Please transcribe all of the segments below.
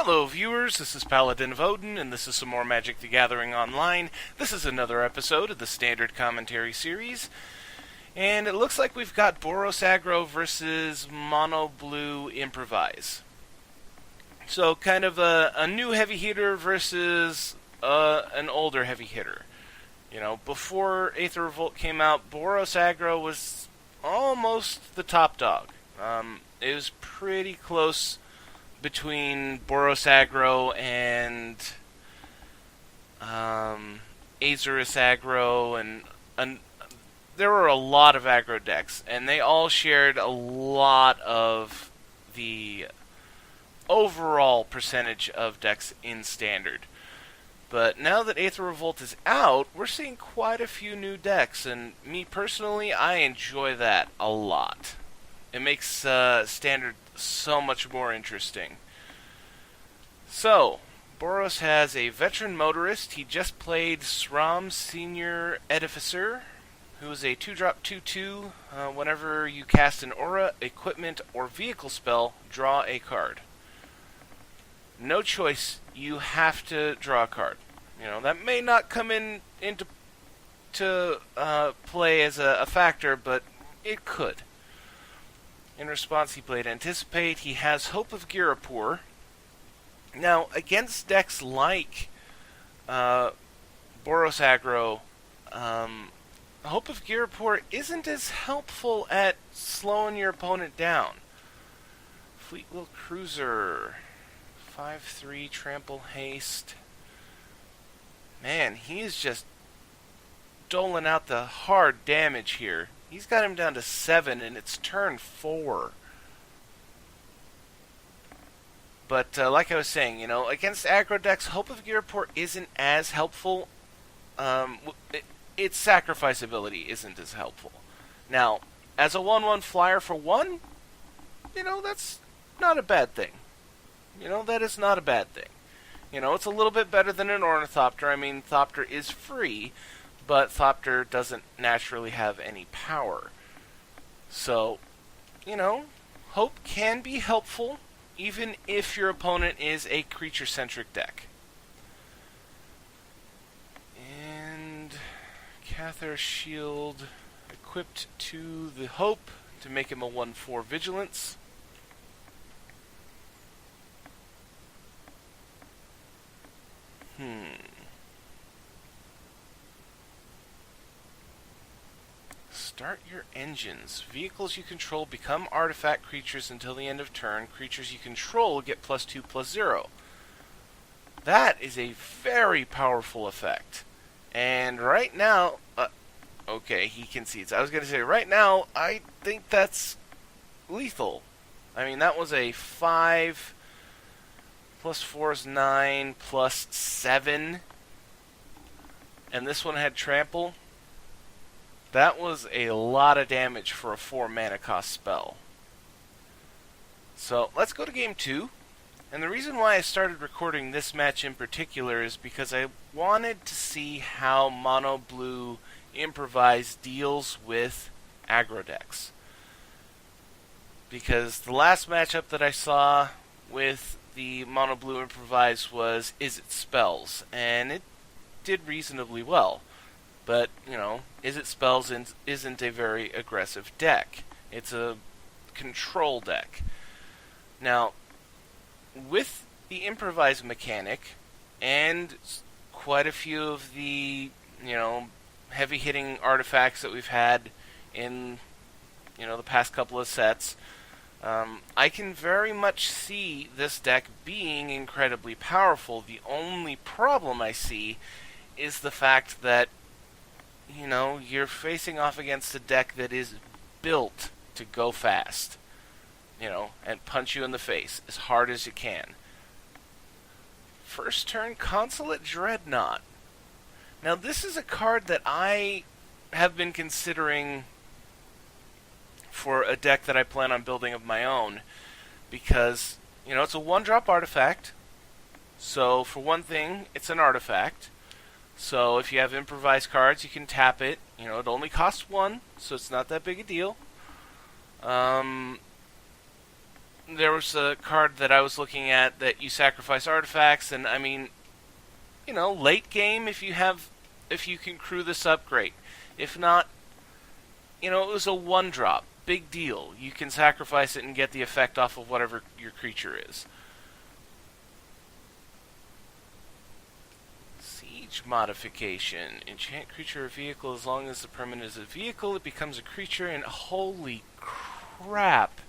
Hello viewers, this is Paladin of Odin, and this is some more Magic the Gathering Online. This is another episode of the Standard Commentary Series, and it looks like we've got Boros Aggro versus Mono Blue Improvise. So kind of a new heavy hitter versus an older heavy hitter. You know, before Aether Revolt came out, Boros Aggro was almost the top dog. It was pretty close between Boros Aggro and Azurus Aggro, and there were a lot of aggro decks, and they all shared a lot of the overall percentage of decks in Standard. But now that Aether Revolt is out, we're seeing quite a few new decks, and me personally, I enjoy that a lot. It makes Standard so much more interesting. So, Boros has a veteran motorist. He just played Sram Senior Edificer, who is a 2-drop 2/2. Whenever you cast an aura, equipment, or vehicle spell, draw a card. No choice, you have to draw a card. You know, that may not come into play as a factor, but it could. In response, he played Anticipate. He has Hope of Girapur. Now, against decks like Boros Aggro, Hope of Girapur isn't as helpful at slowing your opponent down. Fleetwheel Cruiser, 5/3 Trample Haste. Man, he is just doling out the hard damage here. He's got him down to 7, and it's turn 4. But like I was saying, you know, against aggro decks, Hope of Girapur isn't as helpful. Its sacrifice ability isn't as helpful. Now, as a 1/1 flyer for 1, you know, that's not a bad thing. You know, that is not a bad thing. You know, it's a little bit better than an Ornithopter. I mean, Thopter is free, but Thopter doesn't naturally have any power. So, you know, Hope can be helpful, even if your opponent is a creature-centric deck. And Cathar Shield equipped to the Hope to make him a 1/4 Vigilance. Start your engines. Vehicles you control become artifact creatures until the end of turn. Creatures you control get +2/+0. That is a very powerful effect. And right now, okay, he concedes. I was going to say, right now, I think that's lethal. I mean, that was a 5 +4 is 9 +7. And this one had trample. That was a lot of damage for a 4 mana cost spell. So, let's go to game 2. And the reason why I started recording this match in particular is because I wanted to see how Mono Blue Improvise deals with aggro decks. Because the last matchup that I saw with the Mono Blue Improvise was Izzet Spells, and it did reasonably well. But, you know, Izzet Spells isn't a very aggressive deck. It's a control deck. Now, with the Improvise mechanic, and quite a few of the, you know, heavy-hitting artifacts that we've had in, you know, the past couple of sets, I can very much see this deck being incredibly powerful. The only problem I see is the fact that, you know, you're facing off against a deck that is built to go fast, you know, and punch you in the face as hard as you can. First turn Consulate Dreadnought. Now, this is a card that I have been considering for a deck that I plan on building of my own, because, you know, it's a 1-drop artifact. So, for one thing, it's an artifact. So if you have Improvise cards, you can tap it. You know, it only costs 1, so it's not that big a deal. there was a card that I was looking at that you sacrifice artifacts, and I mean, late game, if you can crew this up, great. If not, it was a one drop, big deal. You can sacrifice it and get the effect off of whatever your creature is. Siege modification. Enchant creature or vehicle as long as the permanent is a vehicle, it becomes a creature, and holy crap.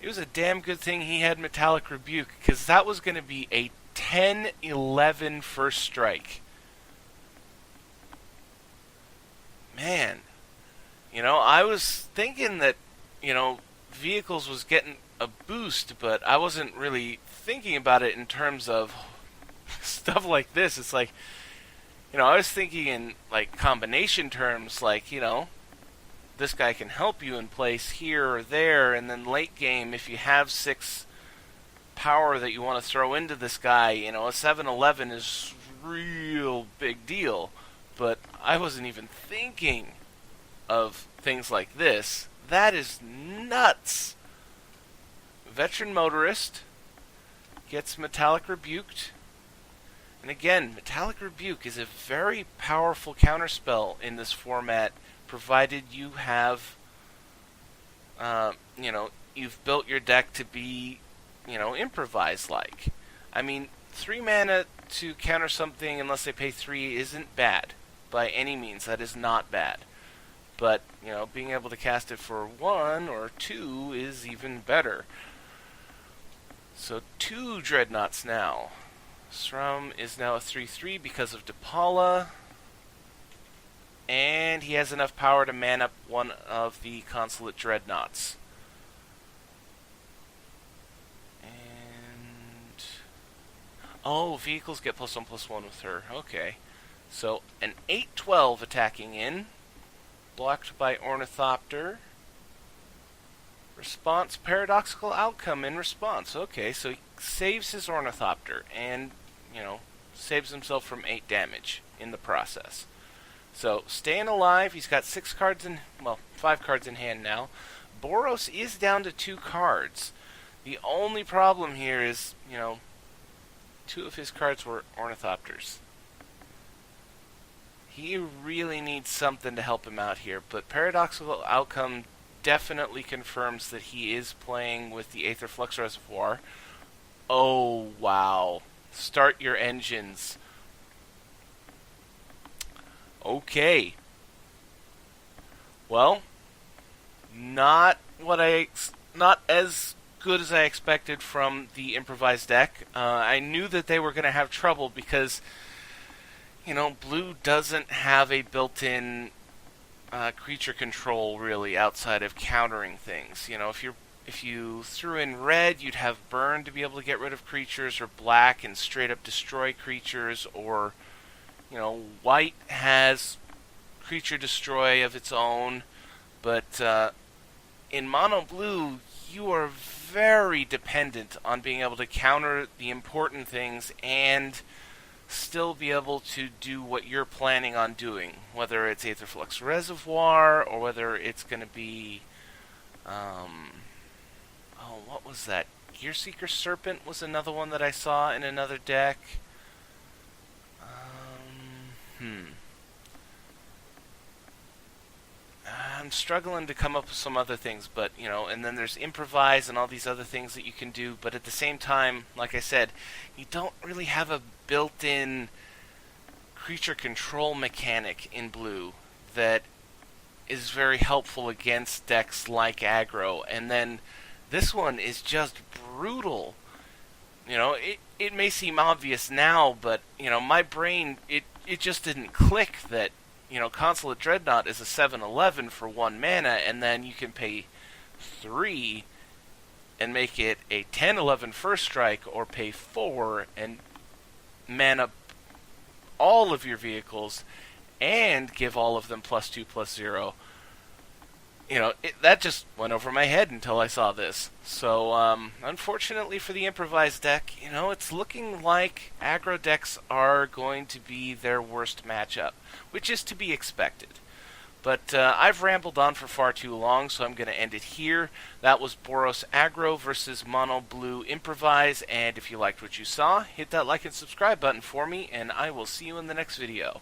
It was a damn good thing he had Metallic Rebuke, because that was going to be a 10-11 first strike. Man, I was thinking that, vehicles was getting a boost, but I wasn't really thinking about it in terms of stuff like this. It's like, I was thinking in, like, combination terms, like, this guy can help you in place here or there, and then late game, if you have 6 power that you want to throw into this guy, a 7-11 is real big deal. But I wasn't even thinking of things like this. That is nuts. Veteran Motorist gets Metallic Rebuked. And again, Metallic Rebuke is a very powerful counterspell in this format, provided you have, you've built your deck to be, Improvise-like. I mean, 3 mana to counter something unless they pay 3 isn't bad. By any means, that is not bad. But, being able to cast it for 1 or 2 is even better. So 2 Dreadnoughts now. Srum is now a 3/3 because of Depala. And he has enough power to man up one of the Consulate Dreadnoughts. And... oh, vehicles get +1/+1 with her. Okay. So, an 8-12 attacking in. Blocked by Ornithopter. Response, paradoxical outcome in response. Okay, so he saves his Ornithopter and, saves himself from 8 damage in the process. So, staying alive, he's got 5 cards in hand now. Boros is down to 2 cards. The only problem here is, 2 of his cards were Ornithopters. He really needs something to help him out here, but Paradoxical Outcome definitely confirms that he is playing with the Aetherflux Reservoir. Oh, wow. Start your engines. Okay. Well, not as good as I expected from the improvised deck. I knew that they were going to have trouble because, blue doesn't have a built-in creature control really outside of countering things. If you threw in red, you'd have burn to be able to get rid of creatures, or black and straight up destroy creatures, or white has creature destroy of its own. But in mono blue, you are very dependent on being able to counter the important things and still be able to do what you're planning on doing, whether it's Aetherflux Reservoir or whether it's going to be what was that? Gearseeker Serpent was another one that I saw in another deck. I'm struggling to come up with some other things, but, and then there's Improvise and all these other things that you can do, but at the same time, like I said, you don't really have a built-in creature control mechanic in blue that is very helpful against decks like aggro, and then this one is just brutal. It may seem obvious now, but, my brain, it just didn't click that, Consulate Dreadnought is a 7/11 for 1 mana, and then you can pay 3 and make it a 10/11 first strike, or pay 4 and mana all of your vehicles and give all of them +2/+0. That just went over my head until I saw this. So, unfortunately for the improvised deck, it's looking like aggro decks are going to be their worst matchup, which is to be expected. But I've rambled on for far too long, so I'm going to end it here. That was Boros Aggro versus Mono Blue Improvise, and if you liked what you saw, hit that like and subscribe button for me, and I will see you in the next video.